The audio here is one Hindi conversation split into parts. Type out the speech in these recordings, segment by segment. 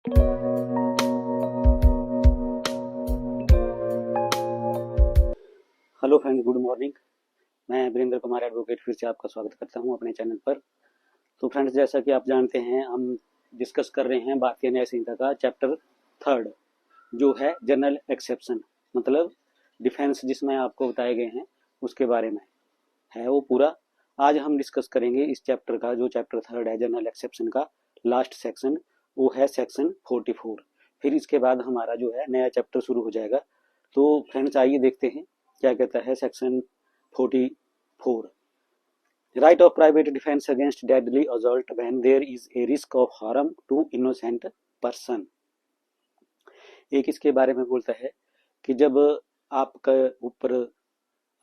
Hello friends, good morning. मैं वीरेंद्र कुमार एडवोकेट फिर से आपका स्वागत करता हूं अपने चैनल पर। तो फ्रेंड्स, जैसा कि आप जानते हैं, हम डिस्कस कर रहे हैं भारतीय न्याय संहिता का चैप्टर 3 जो है जनरल एक्सेप्शन, मतलब डिफेंस जिसमें आपको बताए गए हैं उसके बारे में है वो पूरा। आज हम डिस्कस करेंगे इस चैप्टर का, जो चैप्टर 3 है जनरल एक्सेप्शन का लास्ट सेक्शन, वो है सेक्शन 44। फिर इसके बाद हमारा जो है नया चैप्टर शुरू हो जाएगा। तो फ्रेंड्स, आइए देखते हैं क्या कहता है section 44। Right of private defence against deadly assault when there is a risk of harm to innocent person. एक इसके बारे में बोलता है कि जब आपके ऊपर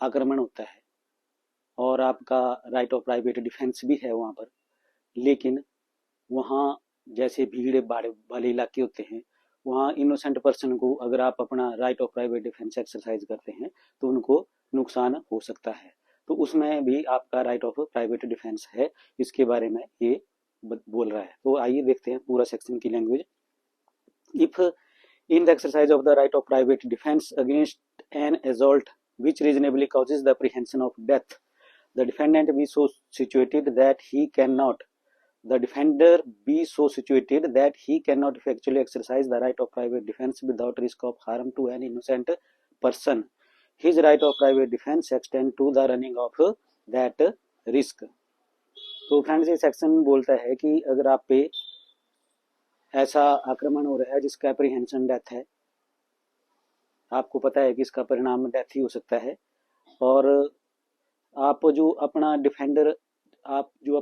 आक्रमण होता है और आपका राइट ऑफ प्राइवेट डिफेंस भी है वहां पर, लेकिन वहां जैसे भीड़ भाड़ वाले इलाके होते हैं, वहाँ इनोसेंट पर्सन को अगर आप अपना right of private defence exercise करते हैं तो उनको नुकसान हो सकता है। तो उसमें भी आपका राइट ऑफ प्राइवेट डिफेंस है, इसके बारे में ये बोल रहा है। तो आइए देखते हैं पूरा सेक्शन की language. If in the exercise of the right of private defence against an assault which reasonably causes the apprehension of death, the defendant be so situated that he cannot the defender be so situated that he cannot effectually exercise the right of private defense without risk of harm to an innocent person. His right of private defense extend to the running of that risk. तो फ्रेंड्स, ये सेक्शन बोलता है कि अगर आप पे ऐसा आक्रमण हो रहा है जिसका एप्रीहेंशन डेथ है, आपको पता है कि इसका परिणाम डेथ ही हो सकता है, और आप जो अपना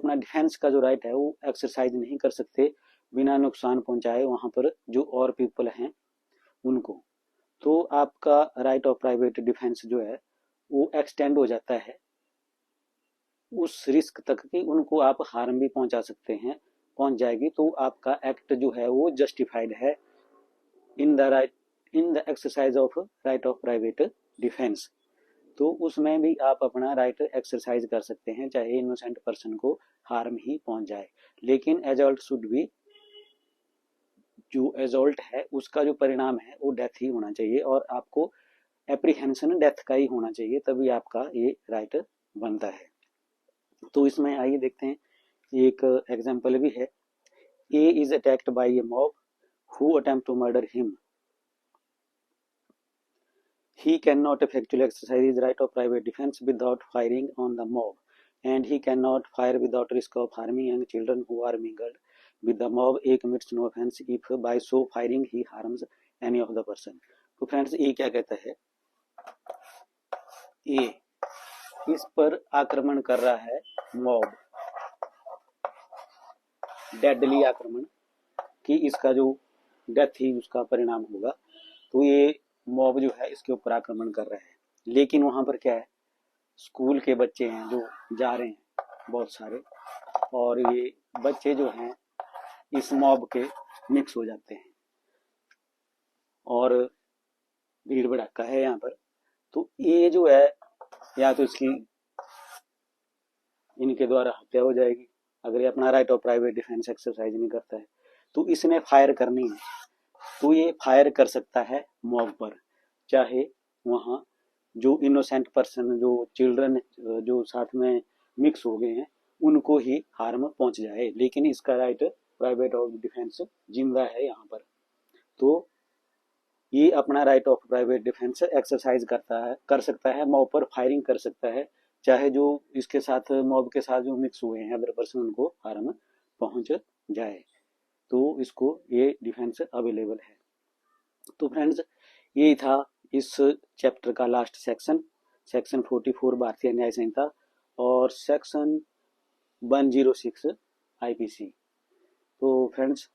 डिफेंस का जो राइट है वो एक्सरसाइज नहीं कर सकते बिना नुकसान पहुंचाए वहां पर जो और पीपल हैं उनको, तो आपका राइट ऑफ प्राइवेट डिफेंस जो है वो एक्सटेंड हो जाता है उस रिस्क तक कि उनको आप हार्म भी पहुंचा सकते हैं, पहुंच जाएगी। तो आपका एक्ट जो है वो जस्टिफाइड है in the exercise of right of private defence. तो उसमें भी आप अपना राइट एक्सरसाइज कर सकते हैं चाहे इनोसेंट पर्सन को हार्म ही पहुंच जाए, लेकिन एजॉल्ट शुड बी, जो एजॉल्ट है उसका जो परिणाम है वो डेथ ही होना चाहिए और आपको एप्रीहेंशन डेथ का ही होना चाहिए, तभी आपका ये राइट बनता है। तो इसमें आइए देखते हैं, एक एग्जाम्पल भी है। A is attacked by a mob who attempt to murder him. He cannot effectually exercise his right of private defense without firing on the mob, and he cannot fire without risk of harming young children who are mingled with the mob. A commits no offense if by so firing he harms any of the person. तो फ्रेंड्स, ये क्या कहता है, ये इस पर आक्रमण कर रहा है मॉब, डेडली आक्रमण कि इसका जो डेथ ही उसका परिणाम होगा। तो ये मॉब जो है इसके ऊपर आक्रमण कर रहा है, लेकिन वहां पर क्या है, स्कूल के बच्चे हैं जो जा रहे हैं बहुत सारे, और ये बच्चे जो हैं इस मॉब के मिक्स हो जाते हैं और भीड़ भड़ाका है यहाँ पर। तो ये जो है, या तो इसकी इनके द्वारा हत्या हो जाएगी अगर ये अपना right of private defence exercise नहीं करता है। तो इसने फायर करनी है, तो ये फायर कर सकता है मॉब पर, चाहे वहां जो इनोसेंट पर्सन, जो चिल्ड्रन जो साथ में मिक्स हो गए हैं उनको ही हार्म पहुंच जाए, लेकिन इसका राइट प्राइवेट ऑफ डिफेंस जिंदा है यहाँ पर। तो ये अपना right of private defence exercise कर सकता है, मॉब पर फायरिंग कर सकता है, चाहे जो इसके साथ मॉब के साथ जो मिक्स हुए हैं अदर पर्सन उनको हार्म पहुंच जाए। तो इसको ये डिफेंस अवेलेबल है। तो फ्रेंड्स, ये था इस चैप्टर का लास्ट सेक्शन, सेक्शन 44 भारतीय न्याय संहिता और सेक्शन 106 आईपीसी। तो फ्रेंड्स,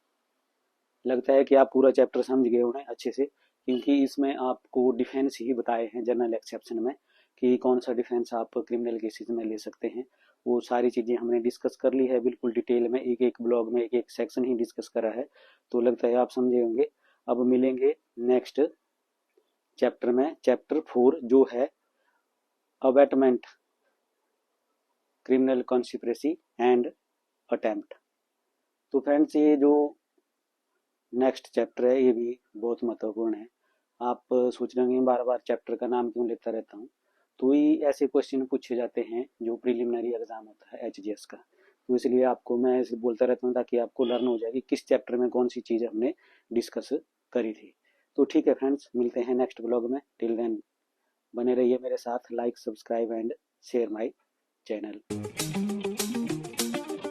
लगता है कि आप पूरा चैप्टर समझ गए होंगे अच्छे से, क्योंकि इसमें आपको डिफेंस ही बताए हैं जनरल एक्सेप्शन में कि कौन सा डिफेंस आप क्रिमिनल केसेस में ले सकते हैं। वो सारी चीजें हमने डिस्कस कर ली है बिल्कुल डिटेल में, एक एक ब्लॉग में एक एक सेक्शन ही डिस्कस करा है। तो लगता है आप समझे होंगे। अब मिलेंगे नेक्स्ट चैप्टर में, चैप्टर 4 जो है abatement, criminal conspiracy and attempt. तो फ्रेंड्स, ये जो नेक्स्ट चैप्टर है, ये भी बहुत महत्वपूर्ण है। आप सोच रहे होंगे बार बार चैप्टर का नाम क्यों लेता रहता हूँ, तो ये ऐसे क्वेश्चन पूछे जाते हैं जो प्रिलिमिनरी एग्जाम होता है एचजीएस का, तो इसलिए आपको मैं ऐसे बोलता रहता हूँ ताकि आपको लर्न हो जाए कि किस चैप्टर में कौन सी चीज़ हमने डिस्कस करी थी। तो ठीक है फ्रेंड्स, मिलते हैं नेक्स्ट ब्लॉग में। टिल देन बने रहिए मेरे साथ, like subscribe and share my channel.